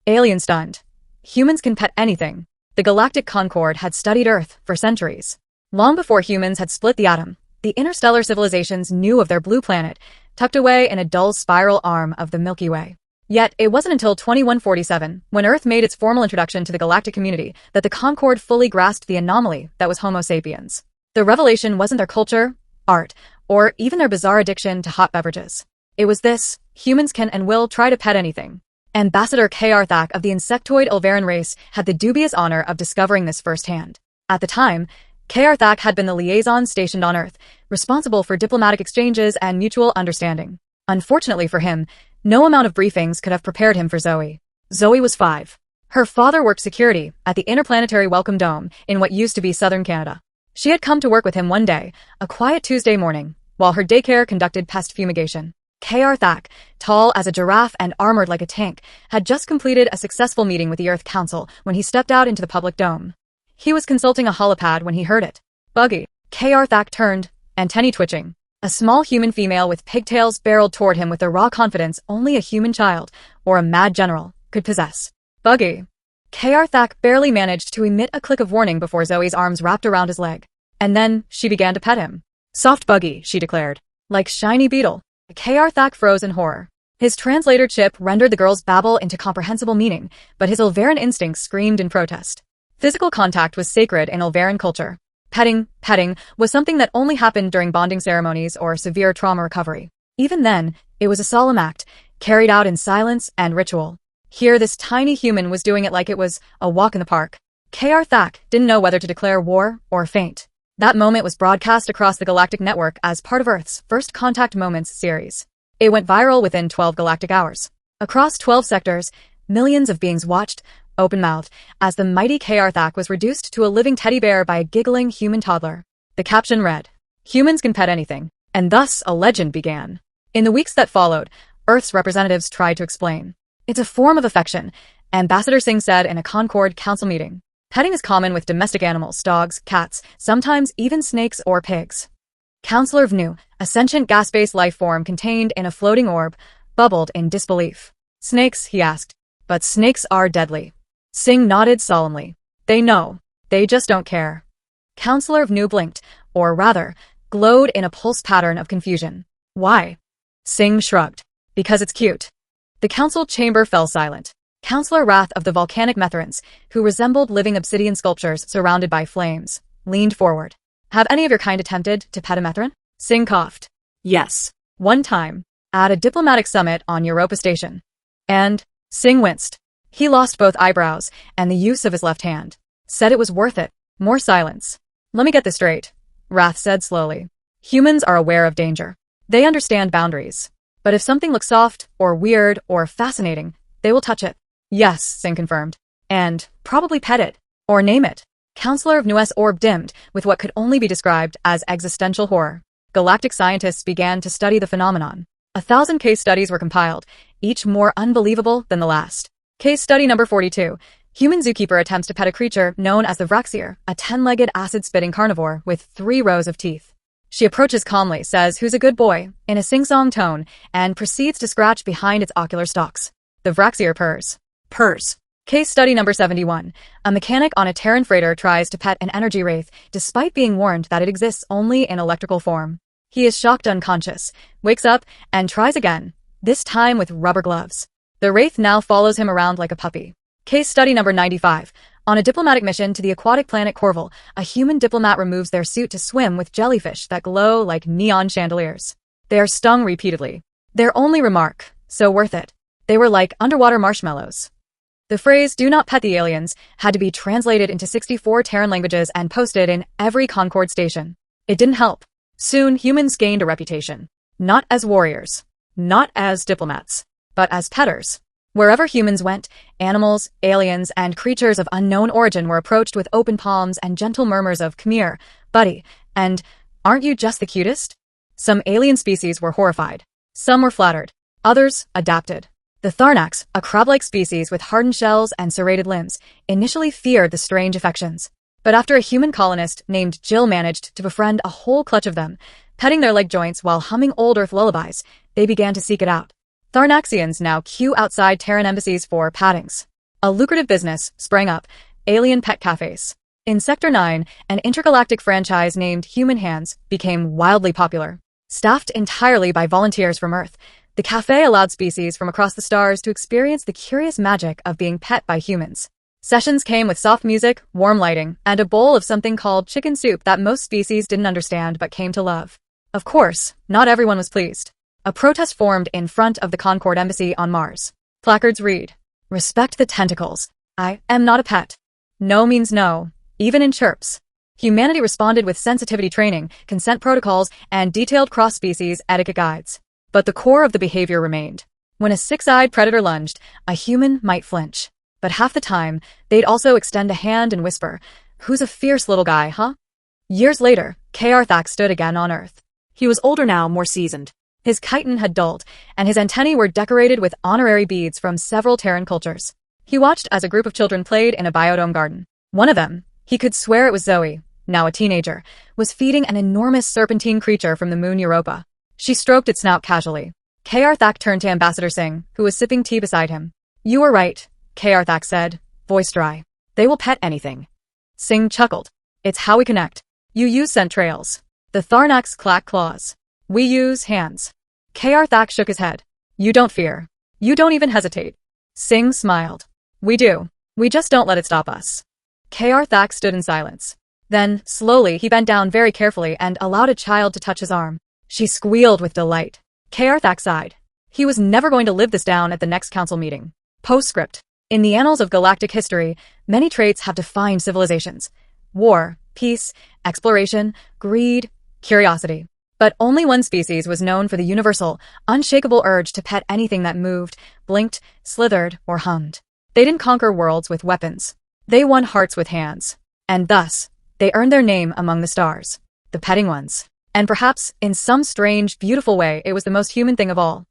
Alien stunned. Humans can pet anything. The Galactic Concord had studied Earth for centuries. Long before humans had split the atom, the interstellar civilizations knew of their blue planet, tucked away in a dull spiral arm of the Milky Way. Yet, it wasn't until 2147, when Earth made its formal introduction to the galactic community, that the Concord fully grasped the anomaly that was Homo sapiens. The revelation wasn't their culture, art, or even their bizarre addiction to hot beverages. It was this: humans can and will try to pet anything. Ambassador Earthlings of the insectoid Ulveran race had the dubious honor of discovering this firsthand. At the time, Earthlings had been the liaison stationed on Earth, responsible for diplomatic exchanges and mutual understanding. Unfortunately for him, no amount of briefings could have prepared him for Zoe. Zoe was 5. Her father worked security at the Interplanetary Welcome Dome in what used to be southern Canada. She had come to work with him one day, a quiet Tuesday morning, while her daycare conducted pest fumigation. Earthlings, tall as a giraffe and armored like a tank, had just completed a successful meeting with the Earth Council when he stepped out into the public dome. He was consulting a holopad when he heard it. Buggy. Earthlings turned, antennae twitching. A small human female with pigtails barreled toward him with the raw confidence only a human child, or a mad general, could possess. Buggy. Earthlings barely managed to emit a click of warning before Zoe's arms wrapped around his leg. And then, she began to pet him. Soft Buggy, she declared. Like shiny beetle. Earthlings froze in horror. His translator chip rendered the girl's babble into comprehensible meaning, but his Ulveran instincts screamed in protest. Physical contact was sacred in Ulveran culture. Petting was something that only happened during bonding ceremonies or severe trauma recovery. Even then, it was a solemn act, carried out in silence and ritual. Here, this tiny human was doing it like it was a walk in the park. Earthlings didn't know whether to declare war or faint. That moment was broadcast across the galactic network as part of Earth's First Contact Moments series. It went viral within 12 galactic hours. Across 12 sectors, millions of beings watched, open-mouthed, as the mighty Earthlings was reduced to a living teddy bear by a giggling human toddler. The caption read, "Humans can pet anything," and thus a legend began. In the weeks that followed, Earth's representatives tried to explain. It's a form of affection, Ambassador Singh said in a Concord Council meeting. Petting is common with domestic animals, dogs, cats, sometimes even snakes or pigs. Counselor Vnu, a sentient gas-based life form contained in a floating orb, bubbled in disbelief. Snakes, he asked. But snakes are deadly. Singh nodded solemnly. They know. They just don't care. Counselor Vnu blinked, or rather, glowed in a pulse pattern of confusion. Why? Singh shrugged. Because it's cute. The council chamber fell silent. Counselor Wrath of the volcanic Metherans, who resembled living obsidian sculptures surrounded by flames, leaned forward. Have any of your kind attempted to pet a Metheran? Singh coughed. Yes. One time. At a diplomatic summit on Europa Station. And Singh winced. He lost both eyebrows and the use of his left hand. Said it was worth it. More silence. Let me get this straight, Wrath said slowly. Humans are aware of danger. They understand boundaries. But if something looks soft, or weird, or fascinating, they will touch it. Yes, Singh confirmed. And probably pet it. Or name it. Counselor of Nu's orb dimmed with what could only be described as existential horror. Galactic scientists began to study the phenomenon. 1,000 case studies were compiled, each more unbelievable than the last. Case study number 42. Human zookeeper attempts to pet a creature known as the Vraxier, a 10-legged acid-spitting carnivore with 3 rows of teeth. She approaches calmly, says, "Who's a good boy?" in a sing-song tone, and proceeds to scratch behind its ocular stalks. The Vraxier purrs. Case study number 71. A mechanic on a Terran freighter tries to pet an energy wraith, despite being warned that it exists only in electrical form. He is shocked unconscious, wakes up, and tries again, this time with rubber gloves. The wraith now follows him around like a puppy. Case study number 95. On a diplomatic mission to the aquatic planet Corval, a human diplomat removes their suit to swim with jellyfish that glow like neon chandeliers. They are stung repeatedly. Their only remark, so worth it. They were like underwater marshmallows. The phrase, "do not pet the aliens," had to be translated into 64 Terran languages and posted in every Concord station. It didn't help. Soon, humans gained a reputation. Not as warriors. Not as diplomats. But as petters. Wherever humans went, animals, aliens, and creatures of unknown origin were approached with open palms and gentle murmurs of "come here, buddy," and "aren't you just the cutest?" Some alien species were horrified. Some were flattered. Others adapted. The Tharnax, a crab-like species with hardened shells and serrated limbs, initially feared the strange affections. But after a human colonist named Jill managed to befriend a whole clutch of them, petting their leg joints while humming old Earth lullabies, they began to seek it out. Tharnaxians now queue outside Terran embassies for pattings. A lucrative business sprang up, alien pet cafes. In Sector 9, an intergalactic franchise named Human Hands became wildly popular. Staffed entirely by volunteers from Earth, the cafe allowed species from across the stars to experience the curious magic of being pet by humans. Sessions came with soft music, warm lighting, and a bowl of something called chicken soup that most species didn't understand but came to love. Of course, not everyone was pleased. A protest formed in front of the Concord Embassy on Mars. Placards read, "Respect the tentacles. I am not a pet." No means no, even in chirps. Humanity responded with sensitivity training, consent protocols, and detailed cross-species etiquette guides. But the core of the behavior remained. When a six-eyed predator lunged, a human might flinch. But half the time, they'd also extend a hand and whisper, "Who's a fierce little guy, huh?" Years later, Earthlings stood again on Earth. He was older now, more seasoned. His chitin had dulled, and his antennae were decorated with honorary beads from several Terran cultures. He watched as a group of children played in a biodome garden. One of them, he could swear it was Zoe, now a teenager, was feeding an enormous serpentine creature from the moon Europa. She stroked its snout casually. Earthlings turned to Ambassador Singh, who was sipping tea beside him. "You were right," Earthlings said, voice dry. "They will pet anything." Singh chuckled. "It's how we connect. You use scent trails. The Tharnax clack claws. We use hands." Earthlings shook his head. "You don't fear. You don't even hesitate." Singh smiled. "We do. We just don't let it stop us." Earthlings stood in silence. Then, slowly, he bent down very carefully and allowed a child to touch his arm. She squealed with delight. Earthlings sighed. He was never going to live this down at the next council meeting. Postscript. In the annals of galactic history, many traits have defined civilizations. War, peace, exploration, greed, curiosity. But only one species was known for the universal, unshakable urge to pet anything that moved, blinked, slithered, or hummed. They didn't conquer worlds with weapons. They won hearts with hands. And thus, they earned their name among the stars. The petting ones. And perhaps, in some strange, beautiful way, it was the most human thing of all.